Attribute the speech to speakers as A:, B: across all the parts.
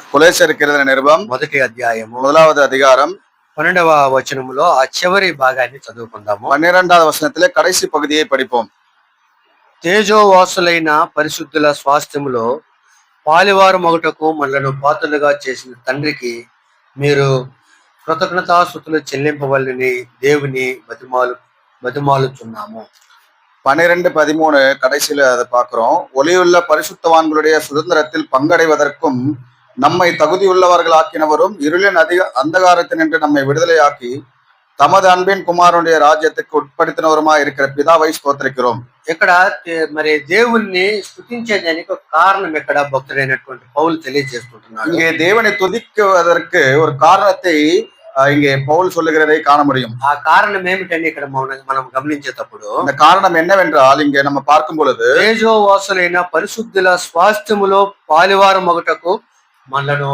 A: కొలస్సీయులకు రాసిన నిருబం
B: మొదటి అధ్యాయము
A: 1வது அதிகாரம்
B: 12వ వచనములో ఆ చివరి భాగాన్ని చదువుకుందాము.
A: 12வது వచనத்திலே கடைசி பகுதியை படிப்போம்.
B: తేజోవాసులైన పరిశుద్ధుల స్వాస్థ్యములో పాలివారు మొగటకు మనలను పాత్రలుగా చేసిన తండ్రికి మీరు కృతజ్ఞతాస్తుతులు చెల్లింపవల్లని దేవుని బతిమాలుచున్నాము.
A: 12:13 கடைசியில அதை பார்க்கிறோம். ஒளியுள்ள பரிசுத்தவான்களுடைய சுதந்திரத்தில் பங்கடைவதற்கும் நம்மை தகுதியுள்ளவர்களாக்கினவரும் இருளின் அந்தகாரத்தினின்று நம்மை விடுதலையாக்கி తమది అన్బిన్ కుమారుని రాజ్యத்துக்கு ఉட்படுத்தினவருமா இருக்கிற పితావై స్తోత్రిக்கிறோம்.
B: ఇక్కడ మరి దేవుణ్ణి స్తుతించేదానికి ఒక కారణం ఇక్కడ భక్తుడైనటువంటి పౌలు తెలియజేసుకుంటున్నాడు.
A: இங்கே தேவனை துதிக்குவதற்கு ஒரு காரணத்தை இங்கே பவுல் சொல்லுகிறதை காண முடியும்.
B: ఆ కారణం ఏమిటని ఇక్కడ మనం గమనించేటప్పుడు
A: இந்த காரணம் என்னவென்றால் இங்கே நம்ம பார்க்கும் பொழுது
B: తేజోవాసులైన పరిశుద్ధుల స్వాస్థ్యములో పాలివారు మొగటకు మనలను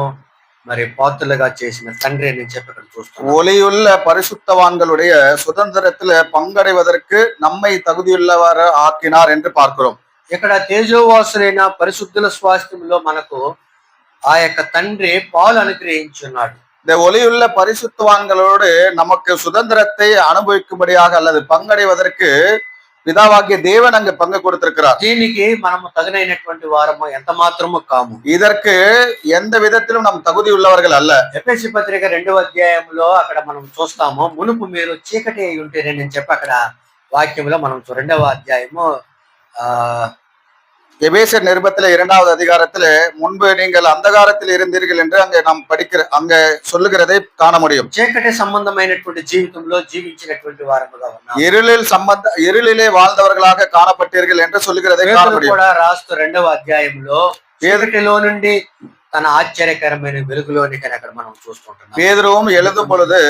B: మరి పాత్రలుగా చేసిన తండ్రి అని చెప్పి ఇక్కడ చూస్తాం.
A: ஒளியுள்ள பரிசுத்தவான்களுடைய சுதந்திரத்துல பங்கடைவதற்கு நம்மை தகுதியுள்ளவர் ஆக்கினார் என்று பார்க்கிறோம்.
B: ఇక్కడ తేజోవాసులైన పరిశుద్ధుల స్వాస్థ్యంలో మనకు ఆ యొక్క తండ్రి పాలు అనుగ్రహించున్నాడు.
A: இந்த ஒளியுள்ள பரிசுத்தவான்களோடு நமக்கு சுதந்திரத்தை அனுபவிக்கும்படியாக அல்லது பங்கடைவதற்கு பிதாவாகிய தேவன் அங்கு பங்கு கொடுத்திருக்கிறார்.
B: దీనికి మనము తగినటువంటి వారము ఎంత మాత్రము కాము.
A: இதற்கு எந்த விதத்திலும் நம் தகுதி உள்ளவர்கள் அல்ல.
B: ఎఫెసీ పత్రిక 2వ అధ్యాయంలో అక్కడ మనం చూస్తాము, మునుపు మీరు చీకటి అయి ఉంటేనని చెప్పి అక్కడ వాక్యంలో మనం 2వ అధ్యాయము
A: எபேசியர் நிருபத்திலே 2வது அதிகாரத்திலே முன்பு நீங்கள் அந்தகாரத்தில் இருந்தீர்கள் என்று அங்க சொல்லுகிறதை காண முடியும்.
B: చీకటి సంబంధమైనటువంటి జీవితంలో జీవించినటువంటి వారముగా ఉన్నాం.
A: இருளிலே வாழ்ந்தவர்களாக காணப்பட்டீர்கள் என்று சொல்லுகிறதை காண முடியும்.
B: కూడా రాస్తూ 2వ అధ్యాయంలో చీకటిలో నుండి తన ఆశ్చర్యకరమైన వెలుగులోనికి అక్కడ మనం చూస్తుంటున్నాం.
A: பேதுருவும் எழுதும் பொழுது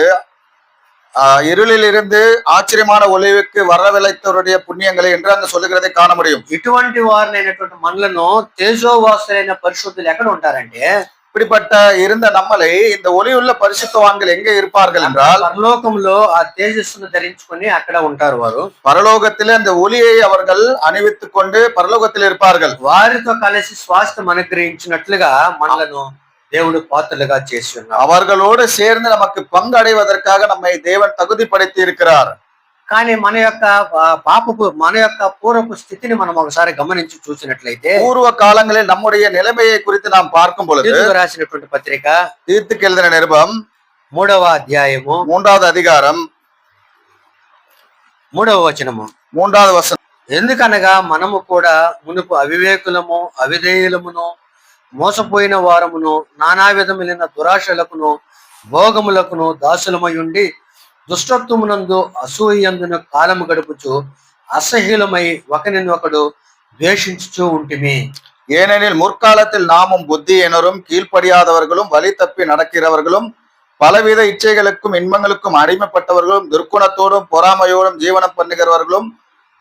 A: இருளில் இருந்து ஆச்சரியமான ஒளிவுக்கு வரவழைத்தவருடைய புண்ணியங்களை என்று அங்க சொல்லுகிறதை காண முடியும்.
B: ఇటువంటి వారినైనటువంటి మనలను తేజోవాసులైన పరిశుద్ధులు ఎక్కడ ఉంటారంటే,
A: இப்படிப்பட்ட இருந்த நம்மளை இந்த ஒளியுள்ள பரிசுத்தவான்கள் எங்கே இருப்பார்கள் என்றால்
B: పరలోకంలో ఆ తేజస్సును ధరించుకొని అక్కడ ఉంటారు. వారు
A: பரலோகத்திலே அந்த ஒளியை அவர்கள் அணிவித்துக் கொண்டு பரலோகத்தில் இருப்பார்கள்.
B: వారితో కలిసి స్వాస్థ్యం అనుగ్రహించినట్లుగా మనలను దేవుడు పాత్రలుగా చేసి ఉన్నారు.
A: அவர்களோடு சேர்ந்து நமக்கு பங்கு அடைவதற்காக நம்மை தேவன் தகுதிப்படுத்தி இருக்கிறார்.
B: కానీ మన యొక్క పూర్వపు స్థితిని మనం ఒకసారి గమనించి చూసినట్లయితే,
A: పూర్వ కాలంలో நம்முடைய நிலைமையை குறித்து நாம் பார்க்கும் பொழுது
B: రాసినటువంటి పత్రిక
A: తీతుకు எழுதின நிருபம்
B: 3వ అధ్యాయము
A: 3வது அதிகாரம்
B: 3వ వచనము
A: 3வது వచనం,
B: ఎందుకనగా మనము కూడా మునుపు అవివేకులము అవిధేయులమును మోసపోయిన వారమును నానా విధములైన దురాశలకును భోగములకును దాసులమై ఉండి దుష్టత్వమునందు అసూయందున కాలము గడుపుచు అసహ్యులమై ఒకరినొకడు ద్వేషించుచూ ఉంటిమి.
A: ஏனெனில் முற்காலத்தில் நாமும் புத்தியினரும் கீழ்ப்படியாதவர்களும் வழி தப்பி நடக்கிறவர்களும் பலவித இச்சைகளுக்கும் இன்பங்களுக்கும் அடிமைப்பட்டவர்களும் துர்க்குணத்தோடும் பொறாமையோடும் ஜீவனம் பண்ணுகிறவர்களும்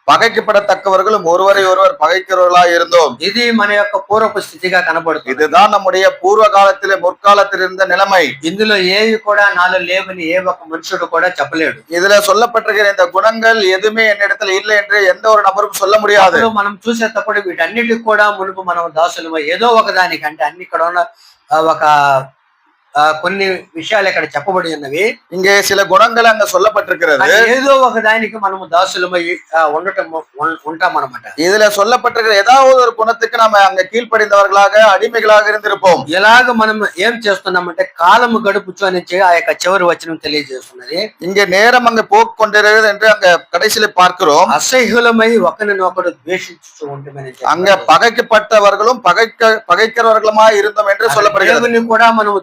A: பகைக்கப்படத்தக்கவர்களும் ஒருவரை ஒருவர் பகைக்கிறவர்களாய் இருந்தோம்.
B: ఇది మన యొక్క పూర్వపు స్థితిగా కనబడుతుంది.
A: இதுதான் நம்முடைய పూర్వ కాలத்திலே முற்காலத்தில் இருந்த நிலைமை.
B: ఇందులో ఏవి కూడా నాలో లేవని ఏ ఒక్క మనుషుడు కూడా చెప్పలేడు.
A: இதுல சொல்லப்பட்டிருக்கிற இந்த குணங்கள் எதுவுமே என்னிடத்துல இல்லை என்று எந்த ஒரு நபரும் சொல்ல முடியாது.
B: మనం చూసేటప్పుడు వీటన్నిటికి కూడా మునుపు మనం దాసులమై ఏదో ఒక దానికి, అంటే అన్ని ఇక్కడ ఉన్న ఒక కొన్ని విషయాలు ఇక్కడ చెప్పబడి ఉన్నవి.
A: இங்கே சில குணங்கள் அங்க சொல்லப்பட்டிருக்கிறது.
B: ஏதோ ఒక దానికి మనము దాసులమై ఉంటామన్నమాట.
A: இதுல சொல்லப்பட்டிருக்கிற ஏதாவது ஒரு குணத்துக்கு நாம அங்க கீழ்ப்படிந்தவர்களாக அடிமைகளாக இருந்திருப்போம்.
B: ఎలాగ మనం ఏం చేస్తున్నామంటే కాలము గడుపుచు అని ఆ యొక్క చివరి వచనం తెలియజేస్తున్నది.
A: இங்க நேரம் அங்க போக்கு கொண்டிருக்கிறது என்று அங்க கடைசியில பார்க்கிறோம்.
B: అసహ్యులమై ఒకరినొకడు ద్వేషించుచూ ఉంటమని,
A: அங்க పగైக்கப்பட்டவர்களும் పగైக்கிறவர்களுமா இருந்தோம் என்று சொல்லப்படுகிறது.
B: కూడా మనము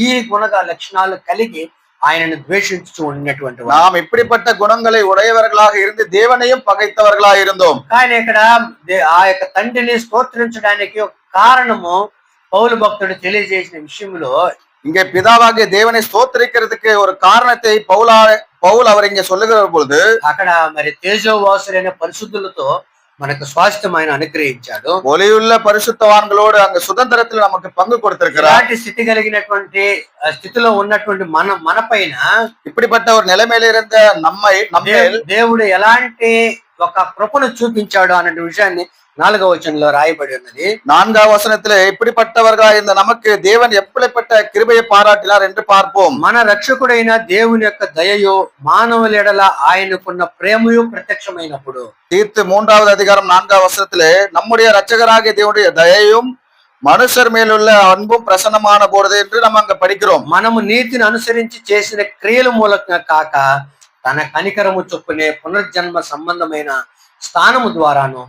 B: ఈ గుణ లక్షణాలు కలిగి ఆయనను ద్వేషించు ఉన్నటువంటి
A: நாம் இப்படிப்பட்ட குணங்களை உடையவர்களாக இருந்து தேவனையும் பகைத்தவர்களாக இருந்தோம்.
B: కానీ ఇక్కడ ఆ యొక్క తండ్రిని స్తోత్రించడానికి ఒక కారణము పౌలు భక్తుడు తెలియజేసిన విషయంలో,
A: இங்கே பிதாவாகிய தேவனை ஸ்தோத்திரிக்கிறதுக்கு ஒரு காரணத்தை பவுல் அவர் இங்க சொல்லுகிற பொழுது,
B: అక్కడ మరి తేజోవాసులైన పరిశుద్ధులతో మనకు స్వాస్థ్యం ఆయన అనుగ్రహించాడు.
A: ஒளியுள்ள பரிசுத்தவான்களோடு அங்க சுதந்திரத்தில் நமக்கு பங்கு கொடுத்திருக்கிறார்.
B: స్థితి కలిగినటువంటి స్థితిలో ఉన్నటువంటి మన పైన
A: இப்படிப்பட்ட ஒரு நிலைமையில இருந்த நம்மை
B: దేవుడు ఎలాంటి ఒక కృపను చూపించాడు అనే విషయాన్ని 4వ వచనంలో రాయబడి ఉన్నది.
A: 4வது வசனத்திலே இப்படிப்பட்டவர்களா இந்த நமக்கு தேவன் எப்படிப்பட்ட கிருபையை பாராட்டினார் என்று பார்ப்போம்.
B: మన రక్షకుడైన దేవుని యొక్క దయయు మానవుల ఎడల ఆయనకున్న ప్రేమయు ప్రత్యక్షమైనప్పుడు,
A: தீத்து 3வது அதிகாரம் 4வது வசனத்திலே நம்முடைய இரட்சகராகிய தேவனுடைய தயையும் மனுஷர் மேலுள்ள அன்பும் பிரசன்னமான போறது என்று நம்ம அங்க படிக்கிறோம்.
B: మనము నీతిని అనుసరించి చేసిన క్రియల మూలకంగా కాక తన కనికరము చొప్పునే పునర్జన్మ సంబంధమైన స్థానము ద్వారాను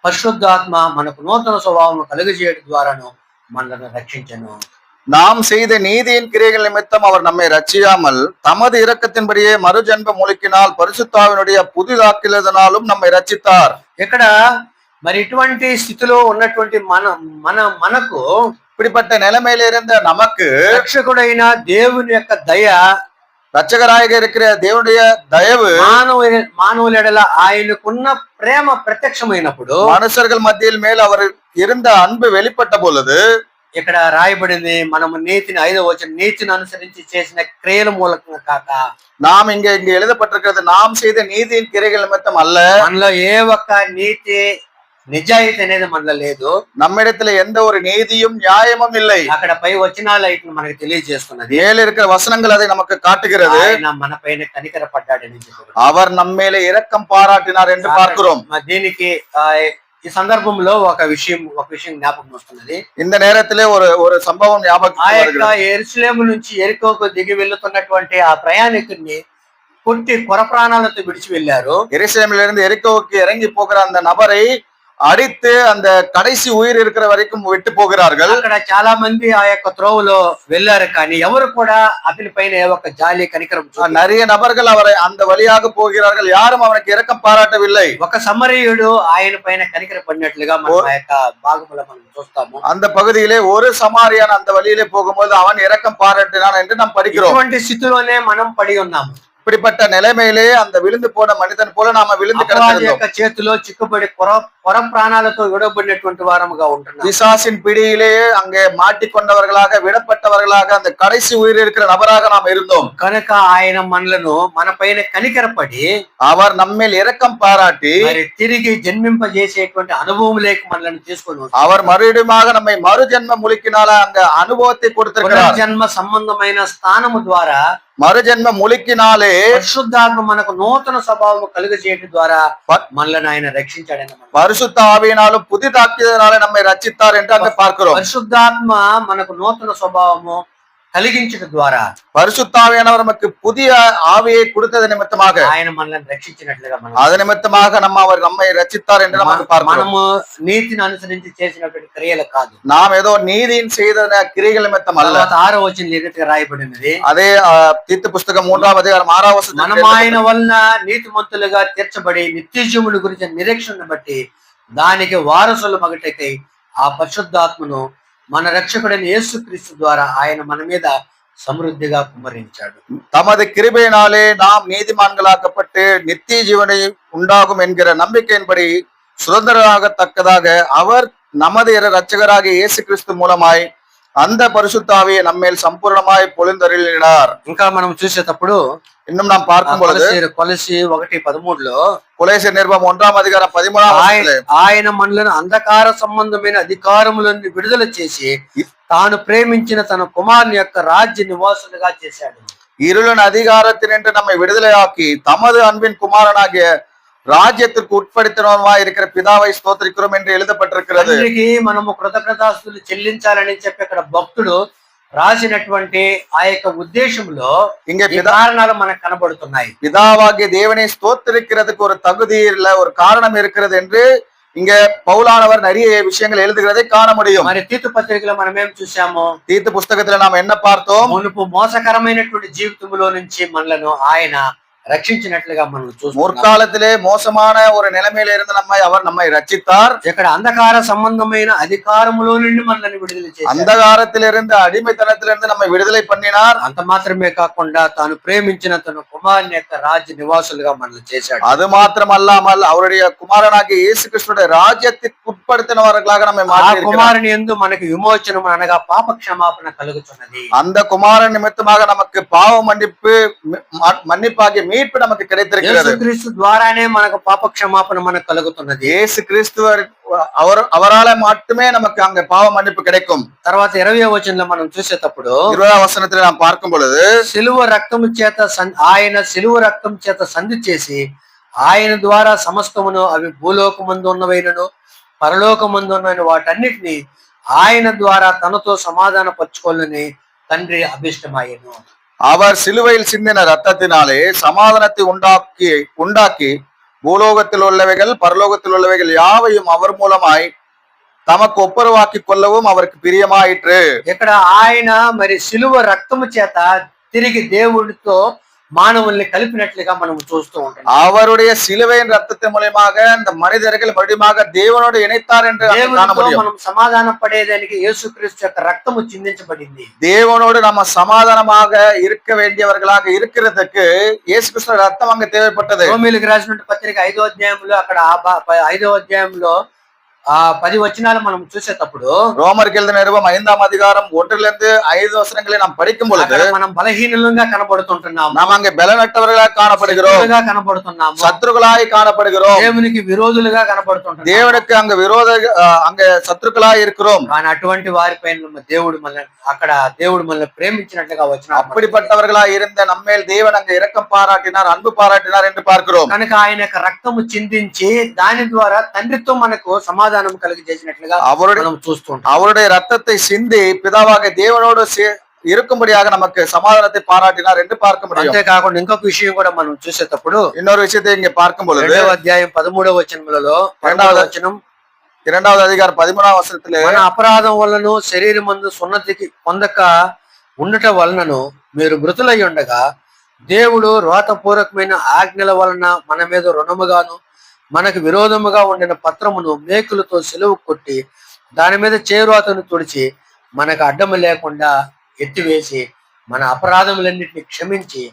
B: పరిశుద్ధాత్మ మనకు నూతన స్వభావం కలుగజేయడం ద్వారాను మనల్ని రక్షించను.
A: நாம் செய்த நீதியின் கிரியைகள் நிமித்தம் அவர் நம்மை ரட்சியாமல் தமது இரக்கத்தின்படியே மறுஜென்ம மூலிக்கினால் பரிசுத்தாவினுடைய புதிதாக்கினதனாலும் நம்மை ரட்சித்தார்.
B: ఇక్కడ మరి ఇటువంటి స్థితిలో ఉన్నటువంటి మనకు
A: இப்படிப்பட்ட நிலைமையில இருந்த நமக்கு
B: రక్షకుడైన దేవుని యొక్క దయ,
A: ரட்சகராக இருக்கிற தேவனுடைய தயவு
B: మానవుల ఎడల ఆయనకున్న ప్రేమ ప్రత్యక్షమైనప్పుడు,
A: மனுஷர்கள் மத்தியில் மேல் அவர் இருந்த அன்பு வெளிப்பட்ட பொழுது
B: ఇక్కడ రాయబడింది మనము నీతిని 5వ వచనం, నీతిని అనుసరించి చేసిన క్రియల మూలకంగా కాక.
A: நாம் இங்க எழுதப்பட்டிருக்கிறது நாம் செய்த நீதியின் கிரைகள் நிமித்தம் அல்ல.
B: మనలో ఏ ఒక్క నీతి నిజాయితీ అనేది మనలో లేదు.
A: நம்மிடத்துல எந்த ஒரு நீதியும் நியாயமும் இல்லை.
B: అక్కడ పై వచనాలు అయితే మనకు తెలియజేస్తున్నది.
A: மேல இருக்கிற வசனங்கள் அதை நமக்கு காட்டுகிறது.
B: ఆయన మన పైన కనికరపడ్డాడని చెప్పారు.
A: அவர் நம்மேல இரக்கம் பாராட்டினார் என்று பார்க்கிறோம்.
B: దీనికి ఈ సందర్భంలో ఒక విషయం జ్ఞాపకం వస్తున్నది.
A: இந்த நேரத்திலே ஒரு சம்பவம் ஞாபகம் வருகிறது.
B: యెరూషలేము నుంచి ఎరికోకు దిగి వెళ్తున్నటువంటి ఆ ప్రయాణికుడిని కొట్టి కొర ప్రాణాలతో విడిచి వెళ్లారు.
A: எருசலேமிலிருந்து எரிகோவுக்கு இறங்கி போகிற அந்த நபரை அடித்து அந்த கடைசி உயிர் இருக்கிற வரைக்கும் விட்டு போகிறார்கள்.
B: అక్కడ చాలా మంది ఆ యొక్క త్రోవలో వెళ్లారు, కానీ ఎవరు కూడా అతని పైన ఏ ఒక్క జాలి కనికరం
A: நிறைய நபர்கள் அவரை அந்த வழியாக போகிறார்கள், யாரும் அவனுக்கு இரக்கம் பாராட்டவில்லை.
B: ఒక సమరయుడు ఆయన పైన కనికర పడినట్లుగా మనం ఆ యొక్క భాగములో మనం చూస్తాము.
A: அந்த பகுதியிலே ஒரு சமாரியான அந்த வழியிலே போகும்போது அவன் இரக்கம் பாராட்டினான் என்று நாம் படிக்கிறோம்.
B: ఇటువంటి స్థితిలోనే మనం పడి ఉన్నాము.
A: இப்படிப்பட்ட நிலைமையிலே அந்த விழுந்து போன மனிதன் போல நாம விழுந்து கிடக்கிறோம்.
B: చేతిలో చిక్కుబడి కొర ప్రాణాలతో విడబడినటువంటి వారముగా ఉంటున్నాం.
A: பிசாசின் பிடியிலே அங்கே மாட்டிக்கொண்டவர்களாக விடப்பட்டவர்களாக அந்த கடைசி உயிர் இருக்கிற நபராக நாம் இருந்தோம்.
B: కనుక ఆయన మనలను మన పైన కనికరపడి
A: அவர் நம்மேல் இரக்கம் பாராட்டி
B: మరి తిరిగి జన్మింపజేసేటువంటి అనుభవంలోకి మనల్ని తీసుకొని
A: அவர் மறுபடியுமாக நம்மை மறுஜென்ம முழுக்கினால அந்த அனுபவத்தை கொடுத்திருக்கிறார்.
B: జన్మ సంబంధమైన స్థానము ద్వారా
A: மறுஜென்ம முழுக்கினாலே
B: పరిశుద్ధాత్మ మనకు నూతన స్వభావం కలుగజేయడం ద్వారా మనల్ని ఆయన రక్షించాడని,
A: பரிசுத்த ஆவியினாலும் புதிதாக்கியதனாலே நம்மை ரட்சித்தார் என்று அங்கே பார்க்கிறோம்.
B: పరిశుద్ధాత్మ మనకు నూతన స్వభావము కలిగించడం ద్వారా
A: பரிசுத்தாவியானவர் நமக்கு புதிய ஆவியை கொடுத்தது நிமித்தமாக
B: ఆయన మనల్ని రక్షించినట్లుగా
A: அது நிமித்தமாக அவர் நம்மை ரட்சித்தார் என்று நமக்கு பார்க்கிறோம்.
B: మనము నీతిని అనుసరించి చేసినటువంటి క్రియలు కాదు,
A: நாம் ஏதோ நீதியின் செய்த கிரியைகள் நிமித்தம் அல்ல.
B: 6వ వచనం ఈ రీతిగా రాయబడినది.
A: அதே தீத்து புஸ்தகம் 3వ அதிகாரம் 6వ వచనం,
B: మనం ఆయన వలన నీతిమంతులుగా తీర్చబడి నిత్యజీవుని గురించి నిరీక్షణ బట్టి దానికి వారసులు మగటకై ఆ పరిశుద్ధాత్మను మన రక్షకుడైన యేసుక్రీస్తు ద్వారా ఆయన మన మీద సమృద్ధిగా కుమ్మరించాడు.
A: தமது கிருபையினாலே நாம் நீதிமான்களாக்கப்பட்டு நித்திய ஜீவனை உண்டாகும் என்கிற நம்பிக்கையின்படி சுதந்திரமாகத்தக்கதாக அவர் நமது இரட்சகராகிய இயேசு கிறிஸ்து மூலமாய் அந்த பரிசுத்தாவியை நம்மேல் சம்பூர்ணமாய் பொழிந்தருளினார்.
B: ఇంకా మనం చూసేటప్పుడు
A: இன்னும் நாம் பார்க்கும் பொழுது
B: కొలసి 1:13లో
A: கொலேசியர் நிருபம் 1వ அதிகாரம் 13వ వచనంలో
B: ఆయన మనలను అంధకార సంబంధమైన అధికారముల నుండి విడుదల చేసి తాను ప్రేమించిన తన కుమారుని యొక్క రాజ్య నివాసులుగా చేశాడు.
A: இருளின் அதிகாரத்தினின்று நம்மை விடுதலையாக்கி தமது அன்பின் குமாரனாகிய ராஜ்யத்திற்கு உட்படுத்தினவருமாய் இருக்கிற பிதாவை ஸ்தோத்திரிக்கிறோம் என்று எழுதப்பட்டிருக்கிறது.
B: మనము కృతజ్ఞతాస్తుతులు చెల్లించాలని చెప్పి అక్కడ భక్తుడు రాసినటువంటి ఆ యొక్క ఉద్దేశంలో
A: இங்கே
B: కారణాలు మనకు కనబడుతున్నాయి.
A: பிதாவாகிய தேவனை ஸ்தோத்திரிக்கிறதுக்கு ஒரு தகுதி இல்ல, ஒரு காரணம் இருக்கிறது என்று இங்க பவுலானவர் நிறைய விஷயங்கள் எழுதுகிறதை காண முடியும்.
B: మరి తీతు పత్రికలో మనం ఏం చూసాము?
A: தீத்து புஸ்தகத்துல நாம் என்ன பார்த்தோம்?
B: మునుపు మోసకరమైనటువంటి జీవితంలో నుంచి మనలను ఆయన రక్షించినట్లుగా మనం చూస్తాం.
A: முற்காலத்திலே மோசமான ஒரு நிலைமையில இருந்து அவர் நம்மை ரட்சித்தார்.
B: ఇక్కడ అంధకార సంబంధమైన అధికారములో నుండి మనల్ని విడుదల చేశారు.
A: అంధకారத்திலிருந்து అడిமைத்தனத்திலிருந்து நம்மை విడుదலை பண்ணினார்.
B: అంత మాత్రమే కాకుండా తాను ప్రేమించిన తన కుమారుని యొక్క రాజ్య నివాసులుగా మనల్ని చేశాడు.
A: அது மாத்திரம் அல்லாமல் அவருடைய குமாரனாகிய இயேசு கிறிஸ்துவின் ராஜ்யத்திற்கு உட்படுத்தினவர்களாக நம்மை மாற்றியிருக்கிறார்.
B: కుమారుని యందు మనకు విమోచనం అనగా పాప క్షమాపణ కలుగుతున్నది.
A: அந்த குமாரன் நிமித்தமாக நமக்கு பாவ மன்னிப்பாகிய மீட்பு நமக்கு கிடைத்திருக்கிறது.
B: యేసుక్రీస్తు ద్వారానే మనకు పాప క్షమాపణ మనకు కలుగుతున్నది.
A: இயேசு கிறிஸ்துவர் அவரால மட்டுமே நமக்கு அங்க பாவ மன்னிப்பு கிடைக்கும்.
B: తర్వాత 20వ వచనంలో మనం చూసేటప్పుడు
A: 20వ వచనத்திலே நாம் பார்க்கும் பொழுது
B: సిలువ రక్తము చేత ఆయన సిలువ రక్తం చేత సంధి చేసి ఆయన ద్వారా సమస్తమును అవి భూలోకమందు ఉన్నవైనను పరలోకమందు ఉన్న వాటన్నిటిని ఆయన ద్వారా తనతో సమాధాన పరచుకోవాలని తండ్రి అభిష్టమాయను.
A: அவர் சிலுவையில் சிந்தின ரத்தத்தினாலே சமாதானத்தை உண்டாக்கி பூலோகத்தில் உள்ளவைகள் பரலோகத்தில் உள்ளவைகள் யாவையும் அவர் மூலமாய் తమకు ఒప్పరువాకి కొల్లவும் அவருக்கு பிரியமாயிற்று.
B: ఇక్కడ ఆయన మరి సిలువ రక్తము చేత తిరిగి దేవుడితో మానవుల్ని కలిపినట్లుగా మనం చూస్తూ ఉంటాం.
A: அவருடைய சிலுவையின் ரத்தத்தின் மூலமாக இந்த மனிதர்கள் மறுபடியும் தேவனோடு இணைத்தார் என்று காண முடியும்.
B: మనం సమాధానం పడేదానికి యేసుక్రీస్తు యొక్క రక్తము చిందించబడింది.
A: தேவனோடு நம்ம சமாதானமாக இருக்க வேண்டியவர்களாக இருக்கிறதுக்கு இயேசு கிறிஸ்து ரத்தம் அங்க தேவைப்பட்டது.
B: రోమీయులకు రాసిన పత్రిక 5వ అధ్యాయంలో అక్కడ 5వ అధ్యాయంలో 10 వచనాలు మనం చూసేటప్పుడు
A: ரோமருக்கு எழுதின நிருபம் 5ஆம் அதிகாரம் 1லிருந்து 5 வசனங்களை நாம் படிக்கும் பொழுது
B: మనం బలహీనంగా కనబడుతుంటున్నాము.
A: நாம் அங்கே பலனற்றவர்களாக காணப்படுகிறோம்,
B: కనబడుతున్నాము,
A: சத்துருக்களாய் காணப்படுகிறோம்,
B: దేవునికి విరోధులుగా కనబడుతుంటున్నాము,
A: தேவனுக்கு அங்க அங்க சத்துருக்களாய் இருக்கிறோம்.
B: కానీ అటువంటి వారిపైన దేవుడు మనల్ని ప్రేమించినట్లుగా వచ్చిన
A: அப்படிப்பட்டவர்களாய் இருந்த நம்மேல் தேவன் அங்க இரக்கம் பாராட்டினார், அன்பு பாராட்டினார் என்று பார்க்கிறோம்.
B: కనుక ఆయన యొక్క రక్తము చిందించి దాని ద్వారా తండ్రితో మనకు సమాధానం కలిగజేసినట్లుగా మనం చూస్తుంటాం.
A: அவருடைய ரத்தத்தை சிந்தி பிதாவாக தேவனோடு இருக்கும்படியாக நமக்கு சமாதானத்தை பாராட்டினார் என்று பார்க்க முடியும்.
B: అంతేకాకుండా ఇంకొక విషయం కూడా మనం చూసేటప్పుడు
A: இன்னொரு விஷயத்தை இங்க பார்க்கும் பொழுது
B: 2వ అధ్యాయం 13వ వచనములలో 12వ వచనం
A: 2வது அதிகாரம் 13వ వచనத்திலே
B: మన అపరాధం వలన శరీరమందు సున్నతికి పొందక ఉండటం వలనను మీరు మృతులై ఉండగా దేవుడు రోతపూర్వకమైన ఆజ్ఞల వలన మన మీద రుణముగాను మనకు విరోధముగా ఉండిన పత్రమును మేకులతో సెలువు కొట్టి దాని మీద చేరువాతను తుడిచి మనకు అడ్డము లేకుండా ఎత్తివేసి మన అపరాధములన్నింటినీ క్షమించి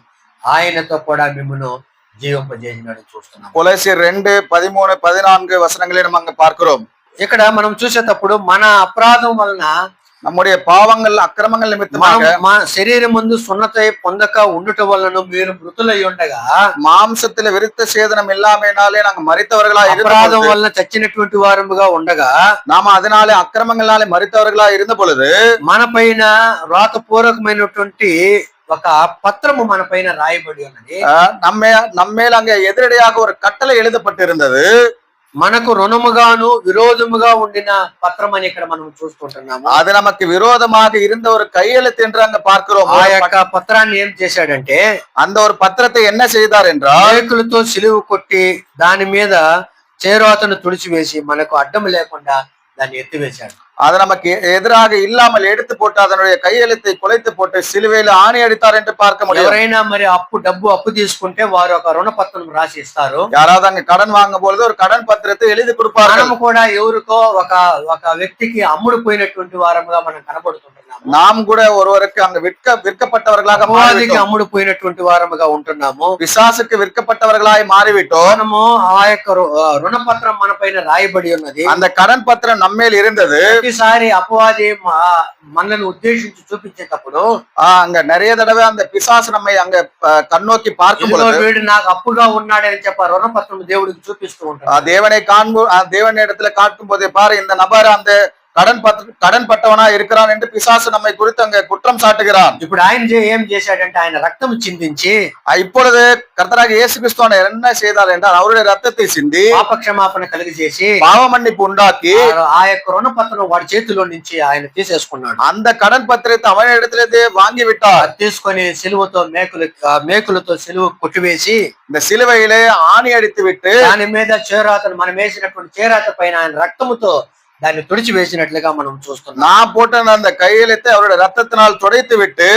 B: ఆయనతో కూడా మిమ్మల్ని జీవింపజేసినాడు చూస్తున్నాం.
A: கொலோசியர் 2, 13, 14 వచనங்களை நம்ம அங்க பார்க்கிறோம்.
B: ఇక్కడ మనం చూసేటప్పుడు మన అపరాధం వలన
A: நம்முடைய பாவங்கள் அக்கிரமங்கள் நிமித்தமாக
B: శరీరం ముందు సున్నతై పొందక ఉండటం వలన మీరు మృతులై ఉండగా
A: மாம்சத்துல விருத்த சேதனம் இல்லாமையினாலே நாங்க மரித்தவர்களா
B: అపరాధం వలన చచ్చినటువంటి వారముగా ఉండగా
A: நாம அதனாலே அக்கிரமங்களாலே மரித்தவர்களா இருந்த பொழுது
B: మన పైన రాతపూర్వకమైనటువంటి ఒక పత్రము మన పైన రాయబడి ఉన్నది.
A: நம்மேல் அங்க எதிரடியாக ஒரு கட்டளை எழுதப்பட்டிருந்தது.
B: మనకు రుణముగాను విరోధముగా ఉండిన పత్రం అని ఇక్కడ మనం చూస్తుంటున్నాము.
A: அது நமக்கு விரோதமாக இருந்த ஒரு கையெழுத்து என்று அங்க பார்க்கிறோம்.
B: ఆ యొక్క పత్రాన్ని ఏం చేశాడంటే
A: அந்த ஒரு பத்திரத்தை என்ன செய்தார் என்றால்
B: మేకులతో సిలువు కొట్టి దాని మీద చేరువాతను తుడిచివేసి మనకు అడ్డం లేకుండా దాన్ని ఎత్తివేశాడు.
A: அது நமக்கு எதிராக இல்லாமல் எடுத்து போட்டு அதனுடைய கையெழுத்தை குலைத்து போட்டு சிலுவையில் ஆணி அடித்தார் என்று பார்க்க முடியும்.
B: ఎవరైనా మరి అప్పు తీసుకుంటే వారు ఒక రుణ పత్రం రాసి ఇస్తారు.
A: யாராவது அங்க கடன் வாங்கும் பொழுது ஒரு கடன் பத்திரத்தை எழுதி கொடுப்பார்கள்.
B: మనం కూడా ఎవరికో ఒక వ్యక్తికి అమ్ముడు పోయినటువంటి వారముగా మనం కనబడుతుంటున్నాము.
A: நாம் கூட ஒருவருக்கு அங்க விற்கப்பட்டவர்களாக
B: అమ్ముడు పోయినటువంటి వారముగా ఉంటున్నాము.
A: பிசாசுக்கு விற்கப்பட்டவர்களாய் மாறிவிட்டோம்.
B: మనము ఆ యొక్క రుణపత్రం మన పైన రాయబడి ఉన్నది.
A: அந்த கடன் பத்திரம் நம்மேல் இருந்தது.
B: ప్రతిసారి అపవాది మనల్ని ఉద్దేశించి చూపించేటప్పుడు
A: அங்க நிறைய தடவை அந்த பிசாசு நம்மை அங்க கண்ணோக்கி பார்க்கும் பொழுது
B: వీడు నాకు అప్పుగా ఉన్నాడని చెప్ప రుణపత్రం దేవుడికి చూపిస్తూ ఉంటాడు.
A: தேவன் இடத்துல காட்டும் போதே பாரு இந்த நபர் அந்த கடன் பட்டவனா இருக்கிறான் என்று பிசாசு நம்மை குறித்து அங்க குற்றம் சாட்டுகிறான்.
B: ఇప్పుడు ఆయన ఏం చేశాడంటే ఆయన రక్తం చిందించి
A: இப்பொழுது கர்த்தராக இயேசு கிறிஸ்து என்ன செய்தார் என்றால் அவருடைய ரத்தத்தை சிந்தி
B: పాప క్షమాపణ కలిగజేసి
A: பாவ மன்னிப்பு உண்டாக்கி
B: ఆ యొక్క రుణపత్రం వాడి చేతిలో నుంచి ఆయన తీసేసుకున్నాడు.
A: அந்த கடன் பத்திரத்தை அவன் இடத்திலே வாங்கி விட்டார்.
B: తీసుకొని సిలువతో మేకులతో సిలువ కొట్టివేసి
A: இந்த சிலுவையிலே ஆணி அடித்து விட்டு
B: దాని మీద చేరాతను మనం వేసినటువంటి చేరాత పైన ఆయన రక్తముతో దాన్ని తుడిచి వేసినట్లుగా మనం చూస్తున్నాం.
A: நான் போட்ட அந்த கையெழுத்தை அவருடைய ரத்தத்தினால் துடைத்து விட்டு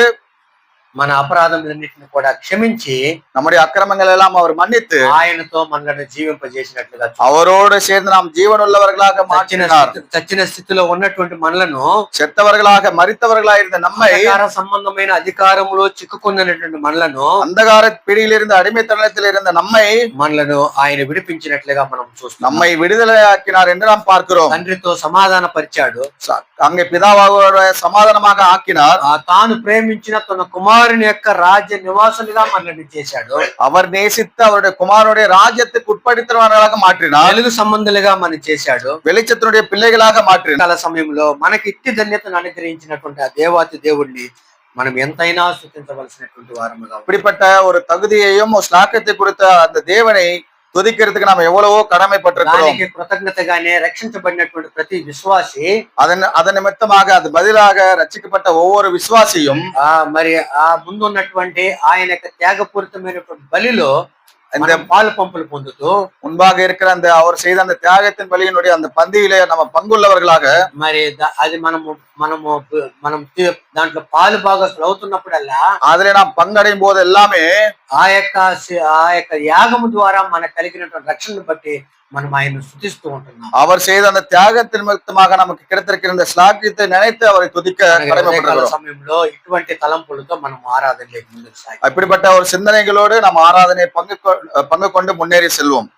B: మన అపరాధములన్నిటిని కూడా క్షమించి
A: நம்முடைய அக்கிரமங்கள் எல்லாம் அவர் மன்னித்து
B: ఆయనతో మనల్ని జీవింపజేసినట్లుగా
A: அவரோடு சேர்ந்து நாம் ஜீவனுள்ளவர்களாக மாற்றினார்.
B: చచ్చిన స్థితిలో ఉన్నటువంటి మనలను
A: செத்தவர்களாக மரித்தவர்களாக இருந்த நம்மை
B: సంబంధమైన అధికారంలో చిక్కుకున్నటువంటి మనలను
A: அந்தகார பிடியிலிருந்து அடிமைத்தனத்தில் இருந்த
B: మనలను ఆయన విడిపించినట్లుగా మనం చూస్తాం.
A: நம்மை விடுதலையாக்கினார் என்று நாம் பார்க்கிறோம்.
B: తండ్రితో సమాధాన పరిచాడు.
A: அங்கே பிதாவாக சமாதானமாக ஆக்கினார்.
B: తాను ప్రేమించిన తన కుమారుని కుమారుని యొక్క రాజ్య నివాసులుగా మనల్ని చేశాడు.
A: அவர் நேசித்து அவருடைய குமாரனுடைய ராஜ்யத்துக்கு உட்படுத்துறவர்களாக மாற்றினார்.
B: వెలుగు సంబంధులుగా మనం చేశాడు.
A: வெளிச்சத்தினுடைய பிள்ளைகளாக மாற்றினார்.
B: కాల సమయంలో మనకి ఇట్టి ధన్యతను అనుగ్రహించినటువంటి ఆ దేవాతి దేవుణ్ణి మనం ఎంతైనా స్తుతించవలసినటువంటి వారముగా ఉన్నాం.
A: இப்படிப்பட்ட ஒரு தகுதியையும் ஒரு ஸ்லாக்கத்தை கொடுத்த அந்த தேவனை துதிக்கிறதுக்கு நாம எவ்வளவோ கடமைப்பட்டிருக்கிறோம்.
B: దానికి కృతజ్ఞతగానే రక్షించబడినటువంటి ప్రతి విశ్వాసి
A: அதன் நிமித்தமாக அது பதிலாக ரட்சிக்கப்பட்ட ஒவ்வொரு விசுவாசியும்
B: మరి ఆ ముందున్నటువంటి ఆయన యొక్క త్యాగపూరితమైనటువంటి బలిలో
A: இந்த
B: మనం పాలు పంపులు పొందుతూ
A: முன்பாக இருக்கிற அந்த அவர் செய்த அந்த தியாகத்தின் பலியினுடைய அந்த பந்தியிலே நம்ம பங்குள்ளவர்களாக
B: మరి అది మనం దాంట్లో పాలు భాగస్తులు అవుతున్నప్పుడల్లా
A: அதுல நாம் பங்கடையும் போது எல்லாமே
B: ఆ యొక్క యాగము ద్వారా మనకు కలిగినటువంటి రక్షణను బట్టి మనం ఆయన స్తుతిస్తూ ఉంటున్నాం.
A: அவர் செய்த அந்த தியாகத்தின் நிமித்தமாக நமக்கு கிடைத்திருக்கிற இந்த ஸ்லாக்கியத்தை நினைத்து அவரை துதிக்க கடமைப்பட்டிருக்கிறோம்.
B: సమయంలో ఇటువంటి తలంపులతో మనం ఆరాధనలోకి ముందుకు సాగి
A: அப்படிப்பட்ட ஒரு சிந்தனைகளோடு நாம் ஆராதனை பங்கு கொண்டு முன்னேறி செல்வோம்.